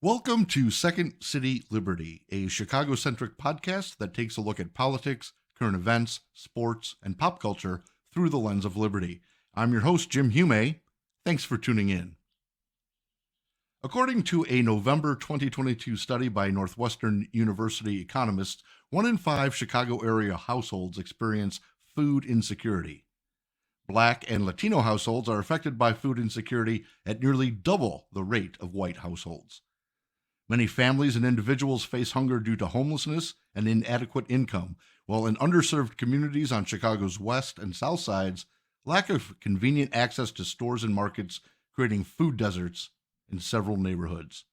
Welcome to Second City Liberty, a Chicago-centric podcast that takes a look at politics, current events, sports, and pop culture through the lens of liberty. I'm your host, Jim Hume. Thanks for tuning in. According to a November 2022 study by Northwestern University economists, 1 in 5 Chicago area households experience food insecurity. Black and Latino households are affected by food insecurity at nearly double the rate of white households. Many families and individuals face hunger due to homelessness and inadequate income, while in underserved communities on Chicago's west and south sides, lack of convenient access to stores and markets, creating food deserts in several neighborhoods.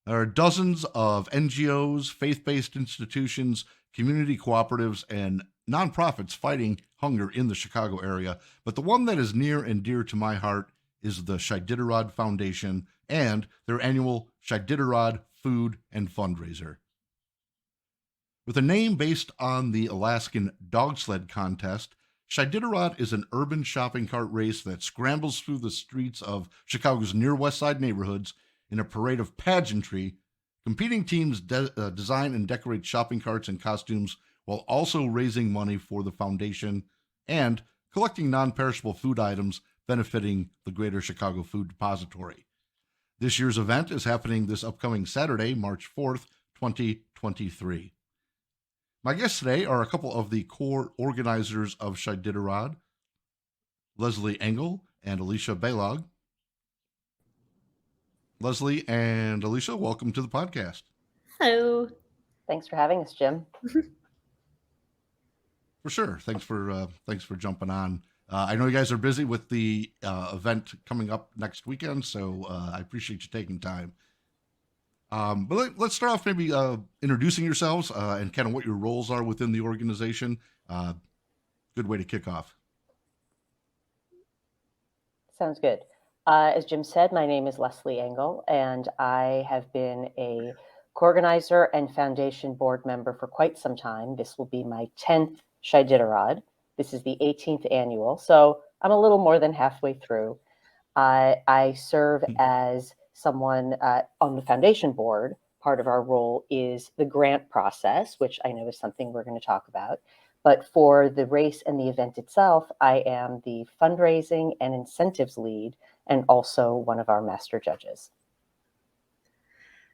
There are dozens of NGOs, faith-based institutions, community cooperatives, and nonprofits fighting hunger in the Chicago area, but the one that is near and dear to my heart is the CHIditarod Foundation and their annual CHIditarod Food and Fundraiser. With a name based on the Alaskan dog sled contest, CHIditarod is an urban shopping cart race that scrambles through the streets of Chicago's near West Side neighborhoods in a parade of pageantry. Competing teams design and decorate shopping carts and costumes while also raising money for the foundation and collecting non-perishable food items benefiting the Greater Chicago Food Depository. This year's event is happening this upcoming Saturday, March 4th, 2023. My guests today are a couple of the core organizers of CHIditarod, Leslie Engel and Alysha Balog. Leslie and Alysha, welcome to the podcast. Hello. Thanks for having us, Jim. For sure. Thanks for jumping on. I know you guys are busy with the event coming up next weekend, so I appreciate you taking time. But let's start off maybe introducing yourselves and kind of what your roles are within the organization. Good way to kick off. Sounds good. As Jim said, my name is Leslie Engel, and I have been a co-organizer and foundation board member for quite some time. This will be my 10th CHIditarod. This is the 18th annual, so I'm a little more than halfway through. I serve as someone on the foundation board. Part of our role is the grant process, which I know is something we're going to talk about. But for the race and the event itself, I am the fundraising and incentives lead and also one of our master judges.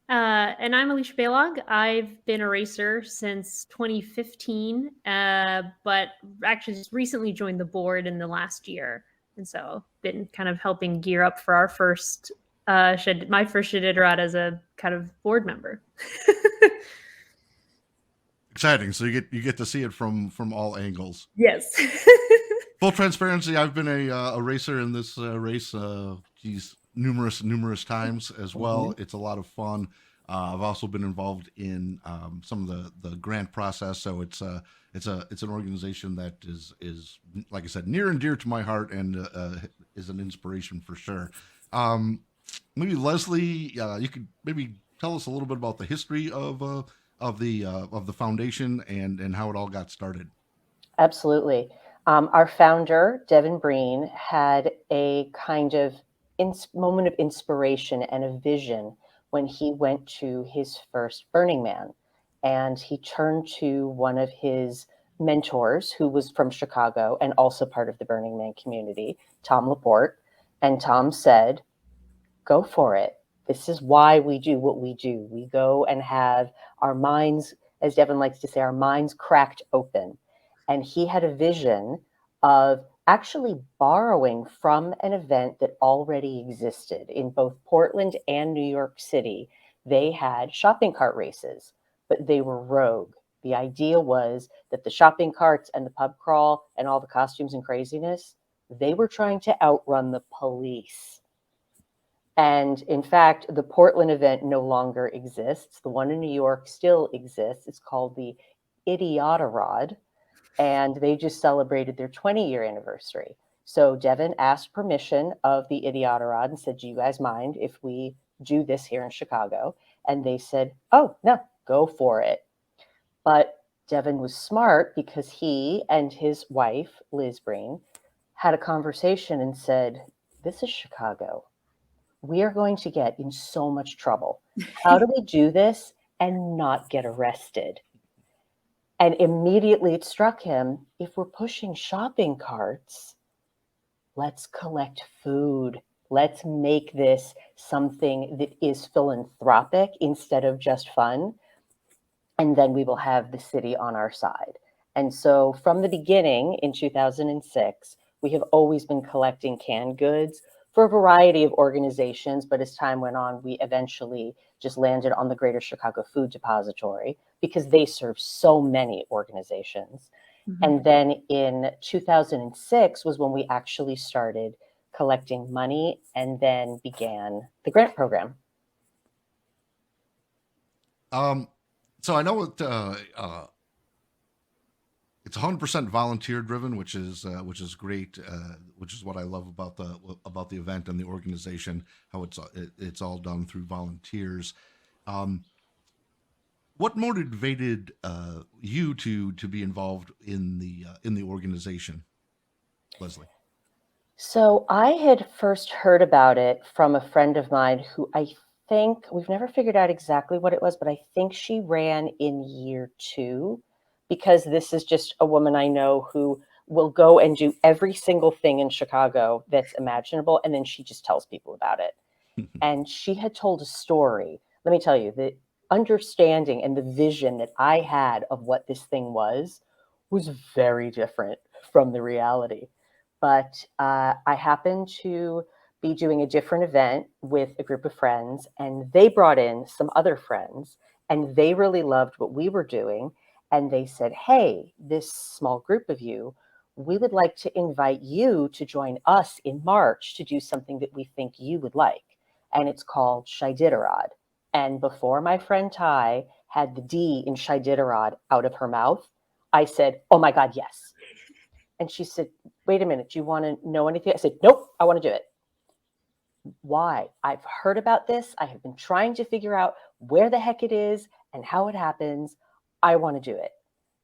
And I'm Alysha Balog. I've been a racer since 2015, but actually just recently joined the board in the last year. And so been kind of helping gear up for our first, my first CHIditarod as a kind of board member. Exciting. So you get to see it from all angles. Yes. Full transparency, I've been a racer in this race numerous times as well. Mm-hmm. It's a lot of fun. I've also been involved in some of the grant process, so it's an organization that is like I said, near and dear to my heart, and is an inspiration for sure. Maybe Leslie, you could maybe tell us a little bit about the history of the foundation and how it all got started. Absolutely. Our founder, Devin Breen, had a kind of moment of inspiration and a vision when he went to his first Burning Man. And he turned to one of his mentors, who was from Chicago and also part of the Burning Man community, Tom Laporte. And Tom said, go for it. This is why we do what we do. We go and have our minds, as Devin likes to say, our minds cracked open. And he had a vision of actually borrowing from an event that already existed in both Portland and New York City. They had shopping cart races, but they were rogue. The idea was that the shopping carts and the pub crawl and all the costumes and craziness, they were trying to outrun the police. And in fact, the Portland event no longer exists. The one in New York still exists. It's called the CHIditarod. And they just celebrated their 20-year anniversary. So Devin asked permission of the CHIditarod and said, do you guys mind if we do this here in Chicago? And they said, oh, no, go for it. But Devin was smart because he and his wife, Liz Breen, had a conversation and said, this is Chicago. we are going to get in so much trouble. How do we do this and not get arrested? And immediately it struck him, if we're pushing shopping carts, let's collect food. Let's make this something that is philanthropic instead of just fun. And then we will have the city on our side. And so from the beginning in 2006, we have always been collecting canned goods for a variety of organizations. But as time went on, we eventually just landed on the Greater Chicago Food Depository because they serve so many organizations. Mm-hmm. And then in 2006 was when we actually started collecting money and then began the grant program. So I know it's 100% volunteer driven, which is great. Which is what I love about the event and the organization. How it's all done through volunteers. What motivated you to be involved in the organization, Leslie? So I had first heard about it from a friend of mine who I think we've never figured out exactly what it was, but I think she ran in year 2, because this is just a woman I know who will go and do every single thing in Chicago that's imaginable, and then she just tells people about it. And she had told a story. Let me tell you, the understanding and the vision that I had of what this thing was very different from the reality. But I happened to be doing a different event with a group of friends, and they brought in some other friends, and they really loved what we were doing. And they said, hey, this small group of you, we would like to invite you to join us in March to do something that we think you would like. And it's called CHIditarod. And before my friend Ty had the D in CHIditarod out of her mouth, I said, oh my God, yes. And she said, wait a minute, do you want to know anything? I said, nope, I want to do it. Why? I've heard about this. I have been trying to figure out where the heck it is and how it happens. I want to do it.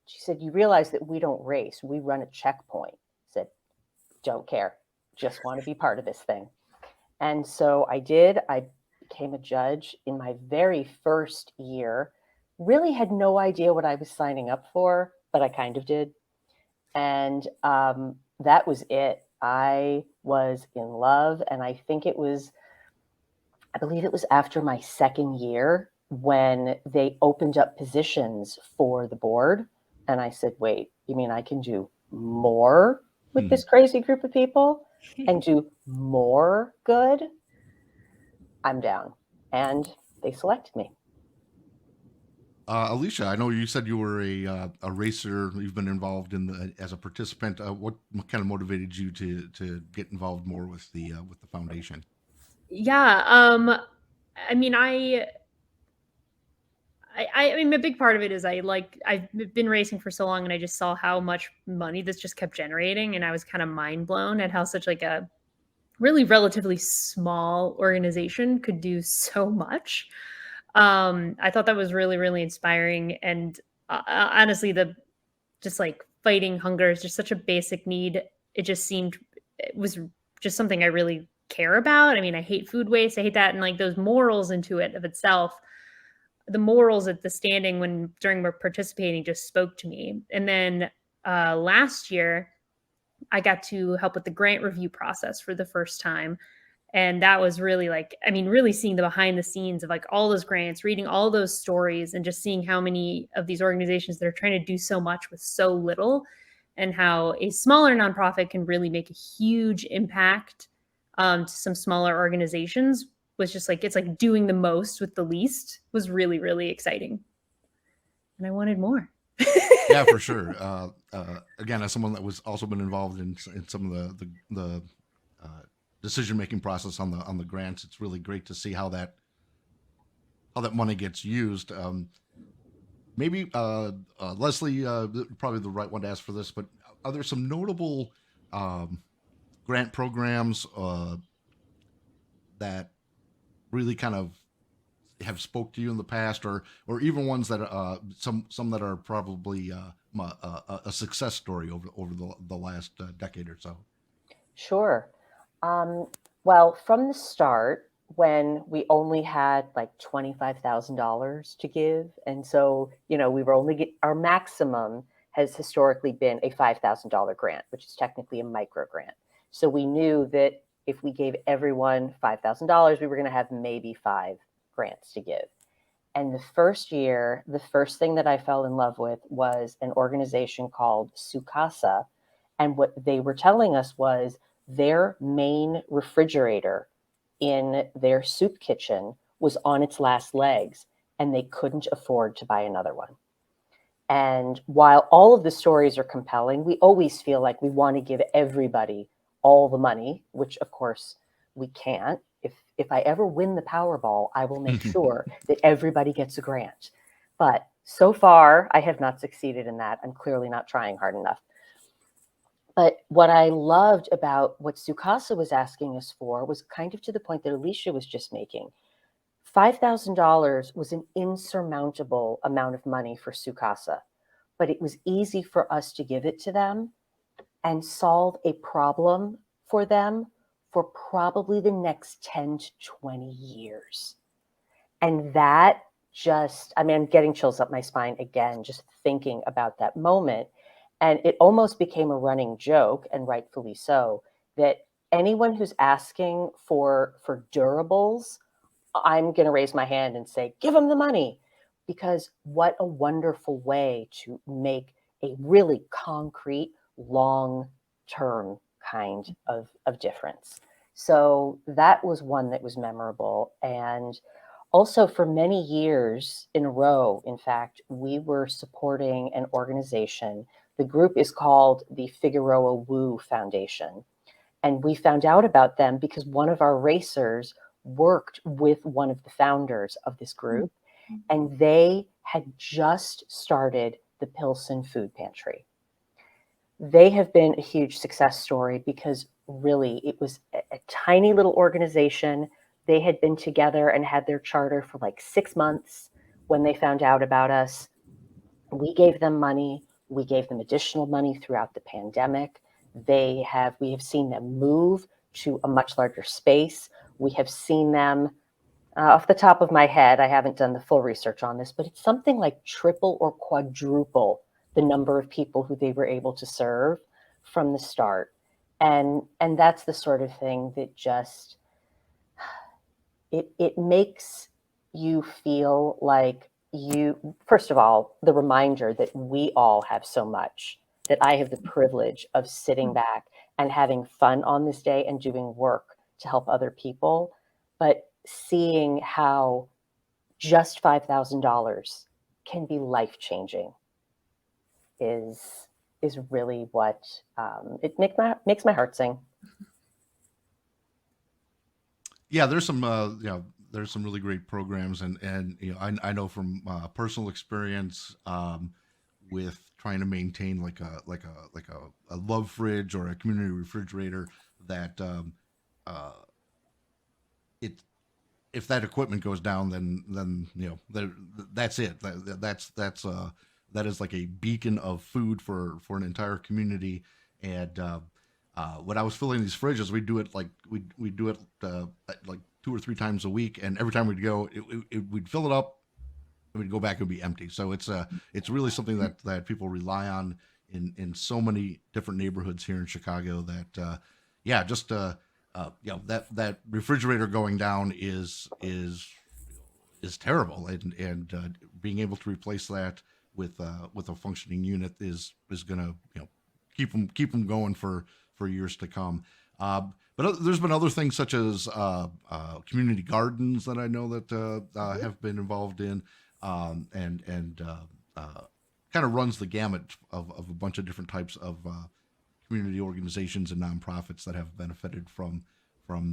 She said, you realize that we don't race. We run a checkpoint. I said, don't care. Just want to be part of this thing. And so I did. I became a judge in my very first year. Really had no idea what I was signing up for, but I kind of did. And that was it. I was in love. And I believe it was after my second year when they opened up positions for the board. And I said, wait, you mean I can do more with this crazy group of people and do more good? I'm down. And they selected me. Alysha, I know you said you were a racer. You've been involved as a participant. What kind of motivated you to get involved more with the foundation? Yeah. I mean, I mean, a big part of it is I've been racing for so long, and I just saw how much money this just kept generating, and I was kind of mind blown at how such like a really relatively small organization could do so much. I thought that was really, really inspiring, and honestly, just like fighting hunger is just such a basic need. It was just something I really care about. I mean, I hate food waste. I hate that, and like those morals into it of itself. The morals at the standing during participating just spoke to me. And then last year, I got to help with the grant review process for the first time. And that was really really seeing the behind the scenes of like all those grants, reading all those stories, and just seeing how many of these organizations that are trying to do so much with so little, and how a smaller nonprofit can really make a huge impact to some smaller organizations. Was just like, it's like doing the most with the least was really, really exciting. And I wanted more. Yeah, for sure. Again, as someone that was also been involved in some of the decision-making process on the grants, it's really great to see how that money gets used. Maybe Leslie, probably the right one to ask for this, but are there some notable grant programs that really kind of have spoke to you in the past, or even ones that some that are probably a success story over the last decade or so? Sure. Well, from the start, when we only had like $25,000 to give. And so, we were our maximum has historically been a $5,000 grant, which is technically a micro grant. So we knew that if we gave everyone $5,000, we were going to have maybe 5 grants to give. And the first year, the first thing that I fell in love with was an organization called Sukasa. And what they were telling us was their main refrigerator in their soup kitchen was on its last legs, and they couldn't afford to buy another one. And while all of the stories are compelling, we always feel like we want to give everybody all the money, which of course we can't. If I ever win the Powerball, I will make sure that everybody gets a grant. But so far, I have not succeeded in that. I'm clearly not trying hard enough. But what I loved about what Sukasa was asking us for was kind of to the point that Alysha was just making. $5,000 was an insurmountable amount of money for Sukasa, but it was easy for us to give it to them and solve a problem for them for probably the next 10 to 20 years. And that I'm getting chills up my spine again, just thinking about that moment. And it almost became a running joke, and rightfully so, that anyone who's asking for durables, I'm going to raise my hand and say, give them the money, because what a wonderful way to make a really concrete, long-term kind of difference. So that was one that was memorable. And also for many years in a row, in fact, we were supporting an organization. The group is called the Figueroa Wu Foundation. And we found out about them because one of our racers worked with one of the founders of this group, and they had just started the Pilsen Food Pantry. They have been a huge success story because really it was a tiny little organization. They had been together and had their charter for like 6 months when they found out about us. We gave them money. We gave them additional money throughout the pandemic. We have seen them move to a much larger space. We have seen them, off the top of my head, I haven't done the full research on this, but it's something like triple or quadruple the number of people who they were able to serve from the start. And that's the sort of thing that just, it makes you feel like first of all, the reminder that we all have so much, that I have the privilege of sitting back and having fun on this day and doing work to help other people, but seeing how just $5,000 can be life-changing is really what it makes my heart sing. Yeah, there's some there's some really great programs, and I know from personal experience with trying to maintain like a love fridge or a community refrigerator that it if that equipment goes down, then that's it. That is like a beacon of food for an entire community. And when I was filling these fridges, we'd do it like like 2 or 3 times a week, and every time we'd go, we'd fill it up, and we'd go back and it'd be empty. So it's really something that people rely on in so many different neighborhoods here in Chicago. That that refrigerator going down is terrible, and being able to replace that with a functioning unit is gonna keep them going for years to come. But there's been other things such as community gardens that I know that have been involved in, and kind of runs the gamut of a bunch of different types of community organizations and nonprofits that have benefited from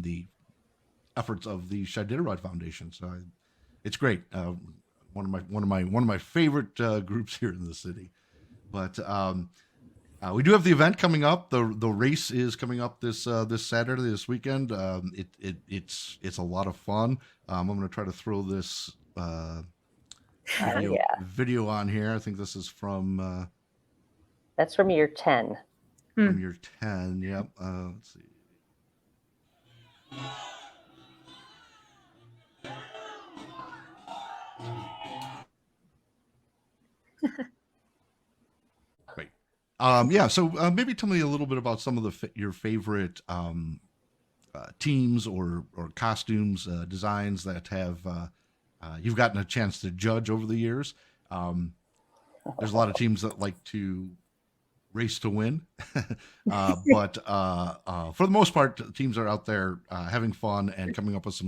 the efforts of the CHIditarod Foundation. So it's great. One of my favorite groups here in the city. But we do have the event coming up. The race is coming up this Saturday, this weekend. It's a lot of fun. I'm going to try to throw this video on here. I think this is from. That's from year 10. From year 10, yep. Let's see. Yeah, so maybe tell me a little bit about some of your favorite teams or costumes, designs that have you've gotten a chance to judge over the years. Um, there's a lot of teams that like to race to win, but for the most part, teams are out there having fun and coming up with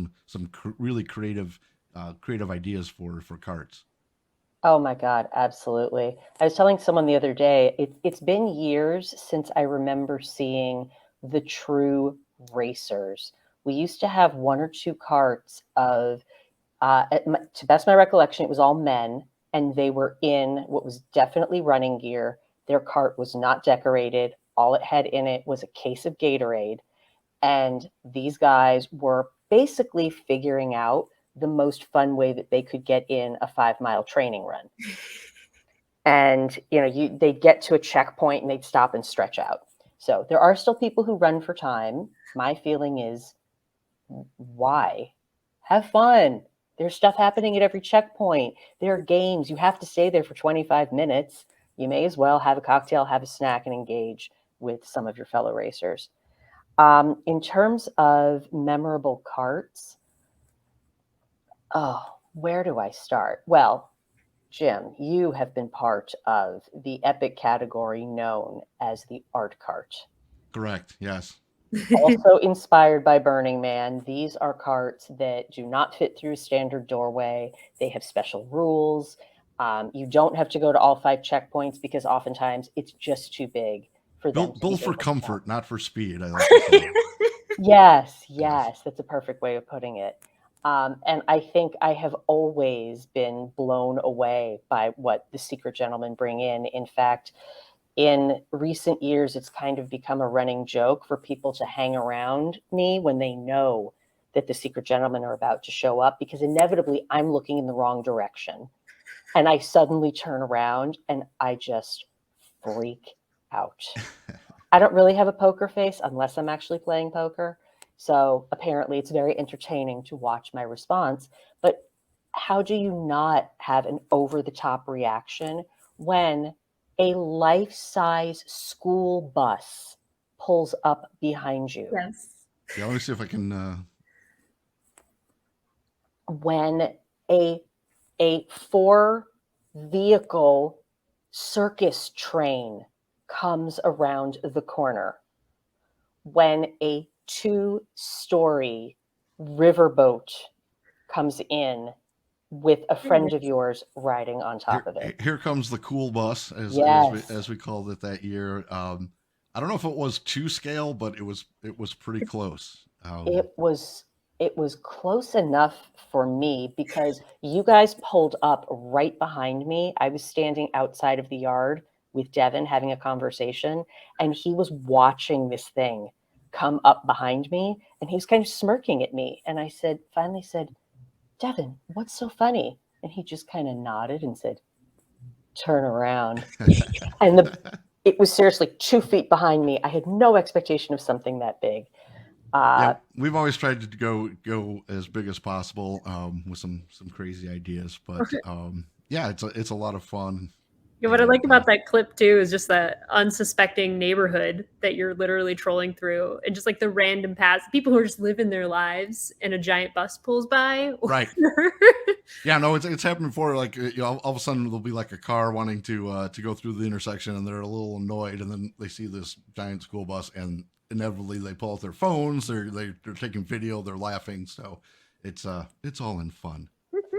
really creative ideas for carts. Oh my God, absolutely. I was telling someone the other day, it's been years since I remember seeing the true racers. We used to have one or two carts of, to best my recollection, it was all men, and they were in what was definitely running gear. Their cart was not decorated. All it had in it was a case of Gatorade. And these guys were basically figuring out the most fun way that they could get in a 5 mile training run. And they'd get to a checkpoint and they'd stop and stretch out. So there are still people who run for time. My feeling is, why? Have fun. There's stuff happening at every checkpoint. There are games. You have to stay there for 25 minutes. You may as well have a cocktail, have a snack, and engage with some of your fellow racers. In terms of memorable carts, where do I start? Well, Jim, you have been part of the epic category known as the art cart. Correct. Yes. Also inspired by Burning Man, these are carts that do not fit through a standard doorway. They have special rules. You don't have to go to all 5 checkpoints because oftentimes it's just too big for them. Built for comfort, not for speed. I like to say. Yes, that's a perfect way of putting it. And I think I have always been blown away by what the Secret Gentlemen bring in. In fact, in recent years, it's kind of become a running joke for people to hang around me when they know that the Secret Gentlemen are about to show up, because inevitably I'm looking in the wrong direction. And I suddenly turn around and I just freak out. I don't really have a poker face unless I'm actually playing poker. So apparently it's very entertaining to watch my response. But how do you not have an over-the-top reaction when a life-size school bus pulls up behind you? Yes. Yeah, let me see if I can. When a 4-vehicle circus train comes around the corner, when a 2-story riverboat comes in with a friend of yours riding on top of it. Here comes the cool bus, as we called it that year. I don't know if it was to scale, but it was pretty close. It was close enough for me because you guys pulled up right behind me. I was standing outside of the yard with Devin having a conversation, and he was watching this thing come up behind me, and he was kind of smirking at me. And I finally said, Devin, what's so funny? And he just kind of nodded and said, turn around. And it was seriously 2 feet behind me. I had no expectation of something that big. Yeah, we've always tried to go as big as possible with some crazy ideas, but yeah, it's a lot of fun. Yeah, what I like about that clip too is just that unsuspecting neighborhood that you're literally trolling through, and just like the random people who are just living their lives, and a giant bus pulls by. Right. Yeah, no, it's happened before. Like, all of a sudden there'll be like a car wanting to go through the intersection, and they're a little annoyed, and then they see this giant school bus, and inevitably they pull out their phones. They're taking video. They're laughing. So it's all in fun.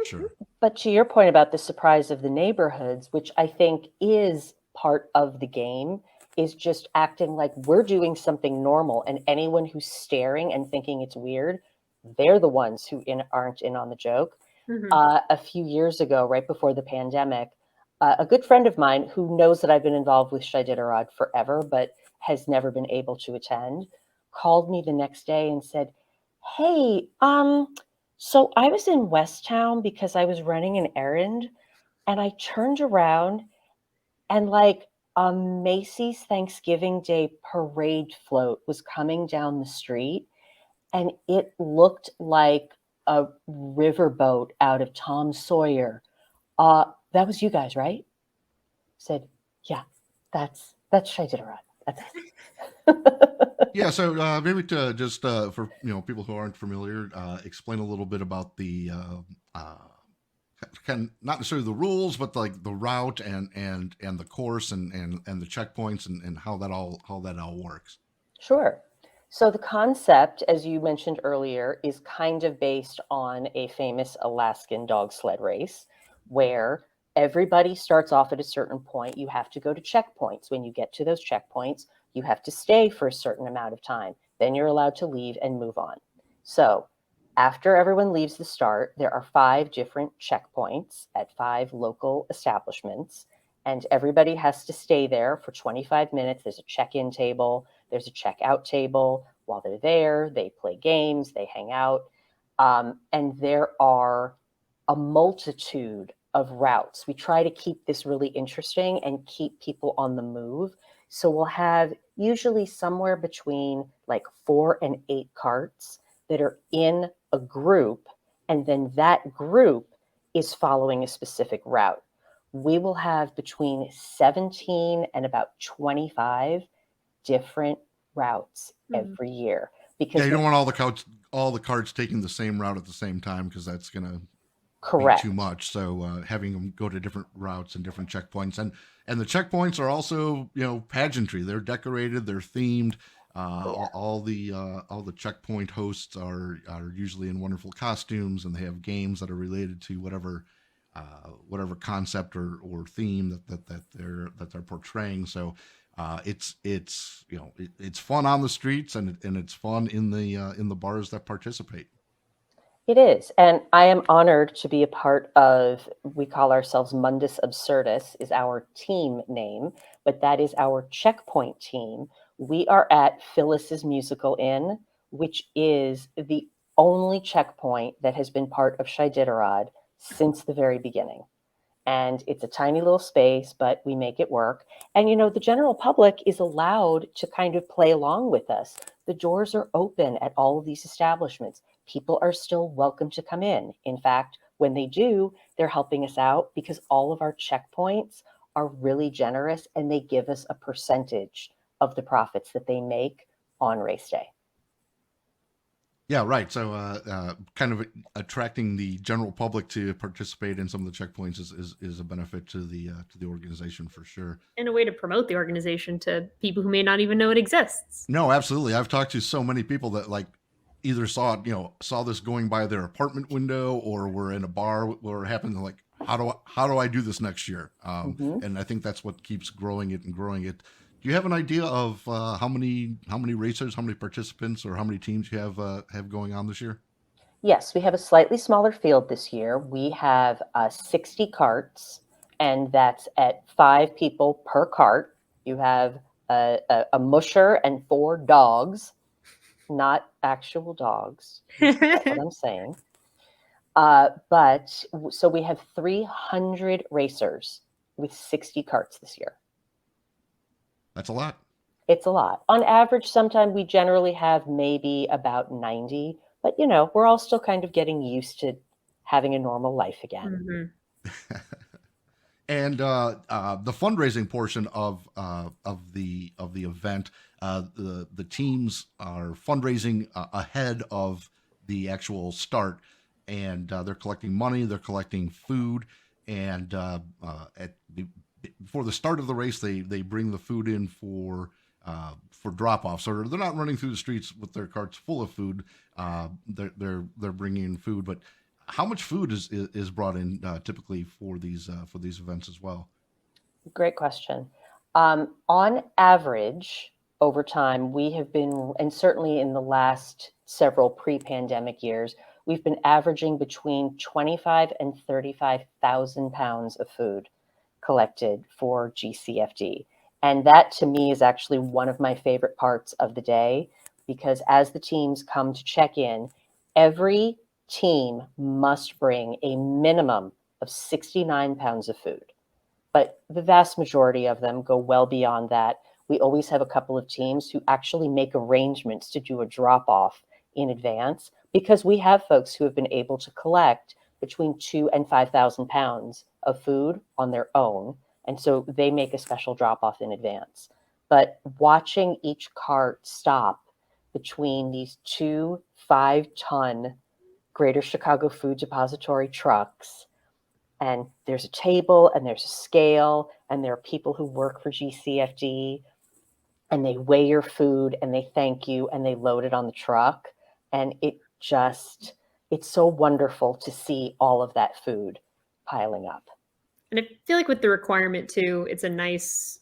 Sure. But to your point about the surprise of the neighborhoods, which I think is part of the game, is just acting like we're doing something normal, and anyone who's staring and thinking it's weird, they're the ones who aren't in on the joke. Mm-hmm. A few years ago, right before the pandemic, a good friend of mine who knows that I've been involved with CHIditarod forever, but has never been able to attend, called me the next day and said, hey, so I was in West Town because I was running an errand, and I turned around and like a Macy's Thanksgiving Day parade float was coming down the street, and it looked like a riverboat out of Tom Sawyer. That was you guys, right? Said, yeah, that's That's CHIditarod. That's it. Yeah, so maybe to just for people who aren't familiar, explain a little bit about the not necessarily the rules, but like the route and the course and the checkpoints and how that all works. Sure. So the concept, as you mentioned earlier, is kind of based on a famous Alaskan dog sled race where everybody starts off at a certain point. You have to go to checkpoints. When you get to those checkpoints, you have to stay for a certain amount of time. Then you're allowed to leave and move on. So after everyone leaves the start, there are 5 different checkpoints at 5 local establishments, and everybody has to stay there for 25 minutes. There's a check-in table, there's a check-out table. While they're there, they play games, they hang out, and there are a multitude of routes. We try to keep this really interesting and keep people on the move. So we'll have usually somewhere between like 4 and 8 carts that are in a group, and then that group is following a specific route. We will have between 17 and about 25 different routes every year. Because you don't want all the carts taking the same route at the same time, because that's going to correct. be too much. So having them go to different routes and different checkpoints, and the checkpoints are also pageantry. They're decorated, they're themed. All the checkpoint hosts are usually in wonderful costumes, and they have games that are related to whatever concept or theme that they're portraying. So it's fun on the streets, and it's fun in the bars that participate. It is. And I am honored to be a part of, we call ourselves Mundus Absurdus is our team name, but that is our checkpoint team. We are at Phyllis's Musical Inn, which is the only checkpoint that has been part of CHIditarod since the very beginning. And it's a tiny little space, but we make it work. And, the general public is allowed to kind of play along with us. The doors are open at all of these establishments. People are still welcome to come in. In fact, when they do, they're helping us out because all of our checkpoints are really generous, and they give us a percentage of the profits that they make on race day. Yeah, right. So kind of attracting the general public to participate in some of the checkpoints is a benefit to the organization for sure. And a way to promote the organization to people who may not even know it exists. No, absolutely. I've talked to so many people that either saw this going by their apartment window, or were in a bar where it happened. They're like, how do I do this next year? And I think that's what keeps growing it and growing it. Do you have an idea of how many racers, how many participants, or how many teams you have going on this year? Yes, we have a slightly smaller field this year. We have 60 carts, and that's at 5 people per cart. You have a musher and 4 dogs, not actual dogs. That's what I'm saying. But so we have 300 racers with 60 carts this year. That's a lot. It's a lot. On average, sometimes we generally have maybe about 90, but we're all still kind of getting used to having a normal life again. Mm-hmm. And the fundraising portion of the event, the teams are fundraising ahead of the actual start, and they're collecting money, they're collecting food, and before the start of the race, they bring the food in for drop off. So they're not running through the streets with their carts full of food. They're bringing in food, but how much food is brought in typically for these events as well? Great question. On average, over time, we have been, and certainly in the last several pre-pandemic years, we've been averaging between 25 and 35,000 pounds of food collected for GCFD. And that to me is actually one of my favorite parts of the day, because as the teams come to check in, every team must bring a minimum of 69 pounds of food. But the vast majority of them go well beyond that. We always have a couple of teams who actually make arrangements to do a drop-off in advance, because we have folks who have been able to collect between 2,000 and 5,000 pounds of food on their own. And so they make a special drop-off in advance. but watching each cart stop between these two 5-ton Greater Chicago Food Depository trucks, and there's a table and there's a scale, and there are people who work for GCFD, and they weigh your food and they thank you and they load it on the truck. And it's so wonderful to see all of that food piling up. And I feel like with the requirement too, it's a nice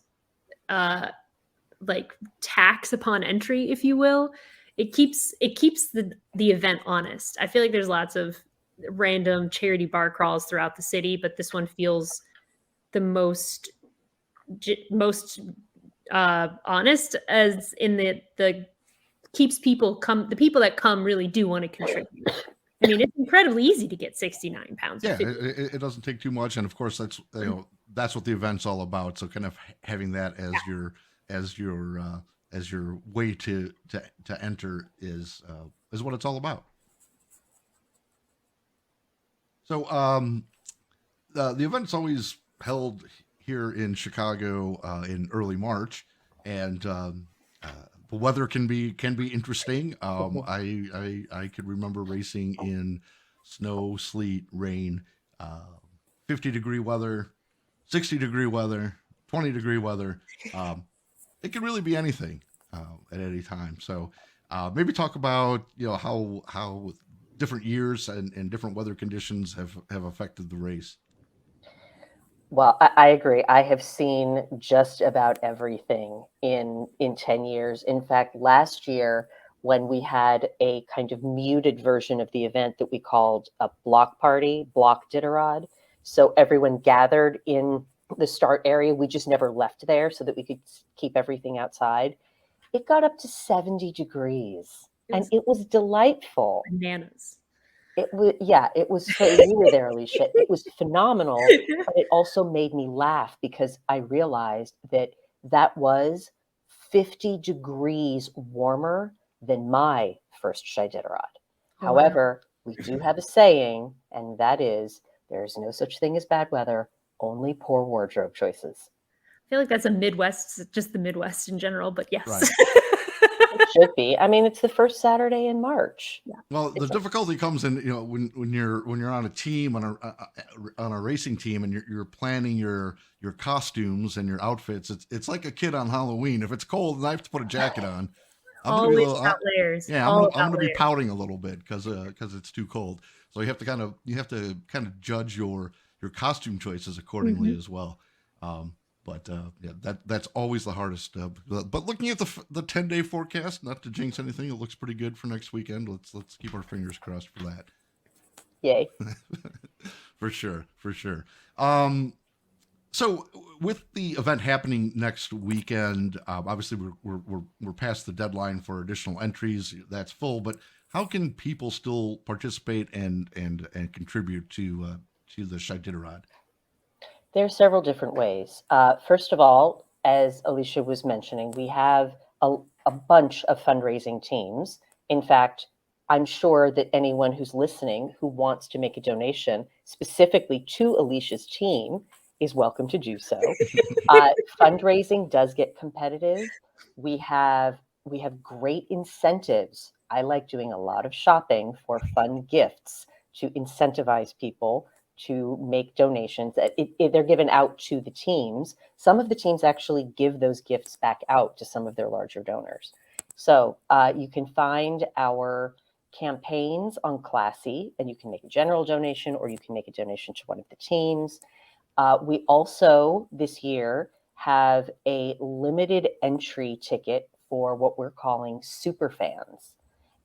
like tax upon entry, if you will. It keeps the event honest. I feel like there's lots of random charity bar crawls throughout the city, but this one feels the most honest, as in the keeps people come. The people that come really do want to contribute. I mean, it's incredibly easy to get 69 pounds. Yeah, it doesn't take too much, and of course that's what the event's all about. So kind of having that as your way to enter is what it's all about. So the event's always held here in Chicago in early March, and the weather can be interesting. I could remember racing in snow, sleet, rain, 50-degree weather, 60-degree weather, 20-degree weather. It can really be anything at any time. So maybe talk about how different years and different weather conditions have affected the race. Well, I agree. I have seen just about everything in 10 years. In fact, last year, when we had a kind of muted version of the event that we called a block party, CHIditarod, so everyone gathered in the start area. We just never left there so that we could keep everything outside. It got up to 70 degrees, and it was delightful. Bananas. It was. So you were there, Alysha. It was phenomenal, but it also made me laugh because I realized that was 50 degrees warmer than my first CHIditarod. However, we do have a saying, and that is, there's no such thing as bad weather, only poor wardrobe choices. I feel like that's just the Midwest in general, but yes. Right. It should be. I mean, it's the first Saturday in March. Yeah. Well, the difficulty comes in, when you're on a team, on a racing team, and you're planning your costumes and your outfits. It's like a kid on Halloween. If it's cold and I have to put a jacket on, I'm gonna be pouting a little bit because it's too cold. So you have to kind of judge your costume choices accordingly as well. But that's always the hardest. But looking at the 10-day forecast, not to jinx anything, it looks pretty good for next weekend. Let's keep our fingers crossed for that. Yay! For sure. So with the event happening next weekend, obviously we're past the deadline for additional entries. That's full. But how can people still participate and contribute to the CHIditarod? There are several different ways. First of all, as Alysha was mentioning, we have a bunch of fundraising teams. In fact, I'm sure that anyone who's listening who wants to make a donation specifically to Alysha's team is welcome to do so. Fundraising does get competitive. We have great incentives. I like doing a lot of shopping for fun gifts to incentivize people to make donations. They're given out to the teams. Some of the teams actually give those gifts back out to some of their larger donors. So you can find our campaigns on Classy, and you can make a general donation or you can make a donation to one of the teams. We also this year have a limited entry ticket for what we're calling super fans.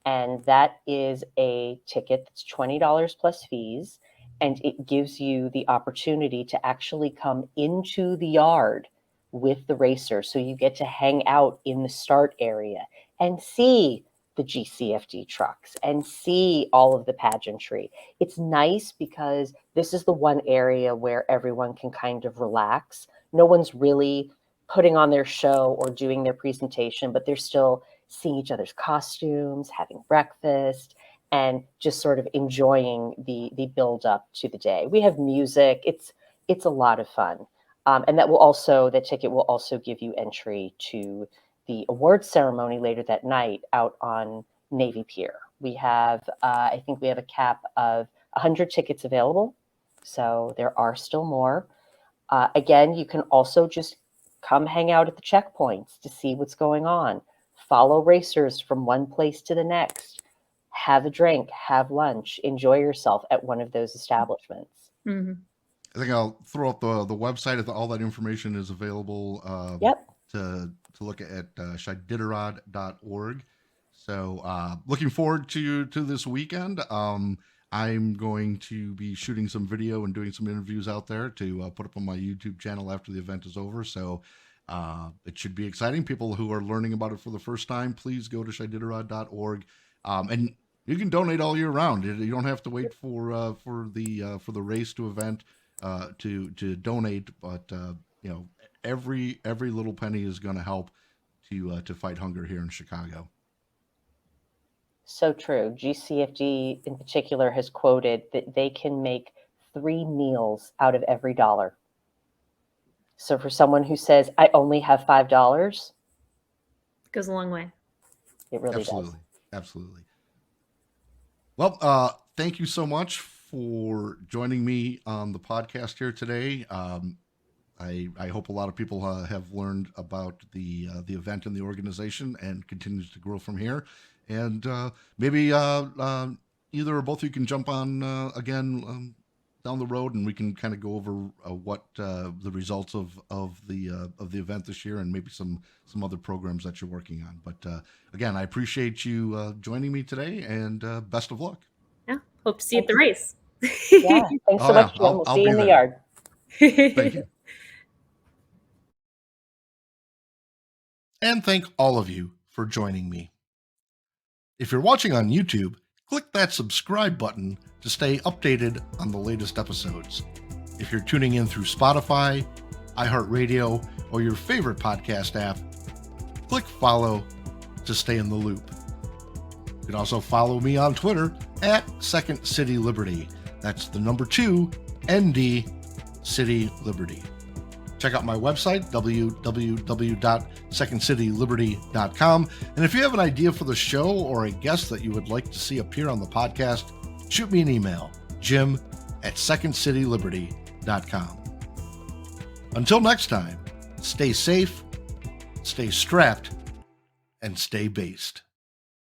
And that is a ticket that's $20 plus fees. And it gives you the opportunity to actually come into the yard with the racer. So you get to hang out in the start area and see the GCFD trucks and see all of the pageantry. It's nice because this is the one area where everyone can kind of relax. No one's really putting on their show or doing their presentation, but they're still seeing each other's costumes, having breakfast, and just sort of enjoying the build up to the day. We have music. It's a lot of fun. And that ticket will also give you entry to the award ceremony later that night out on Navy Pier. We have, I think we have a cap of 100 tickets available. So there are still more. Again, you can also just come hang out at the checkpoints to see what's going on. Follow racers from one place to the next. Have a drink, have lunch, enjoy yourself at one of those establishments. Mm-hmm. I think I'll throw up the website if all that information is available. Yep. To look at CHIditarod.org. So looking forward to this weekend. I'm going to be shooting some video and doing some interviews out there to put up on my YouTube channel after the event is over. So it should be exciting. People who are learning about it for the first time, please go to CHIditarod.org. And you can donate all year round. You don't have to wait for the race to event to donate. But every little penny is going to help to fight hunger here in Chicago. So true. GCFD in particular has quoted that they can make 3 meals out of every dollar. So for someone who says, I only have $5, It goes a long way. it really Absolutely. does. Absolutely. Well, thank you so much for joining me on the podcast here today. I hope a lot of people have learned about the event and the organization and continues to grow from here. And maybe either or both of you can jump on again down the road, and we can kind of go over what the results of the event this year, and maybe some other programs that you're working on. But again, I appreciate you joining me today, and best of luck. Yeah. Hope to see you at the race. Yeah. Thanks so much, Jim. We'll see you in the yard. Thank you. And thank all of you for joining me. If you're watching on YouTube, click that subscribe button to stay updated on the latest episodes. If you're tuning in through Spotify, iHeartRadio, or your favorite podcast app, click follow to stay in the loop. You can also follow me on Twitter at Second City Liberty. That's the number 2, ND City Liberty. Check out my website, www.secondcityliberty.com. And if you have an idea for the show or a guest that you would like to see appear on the podcast, shoot me an email, jim@secondcityliberty.com. Until next time, stay safe, stay strapped, and stay based.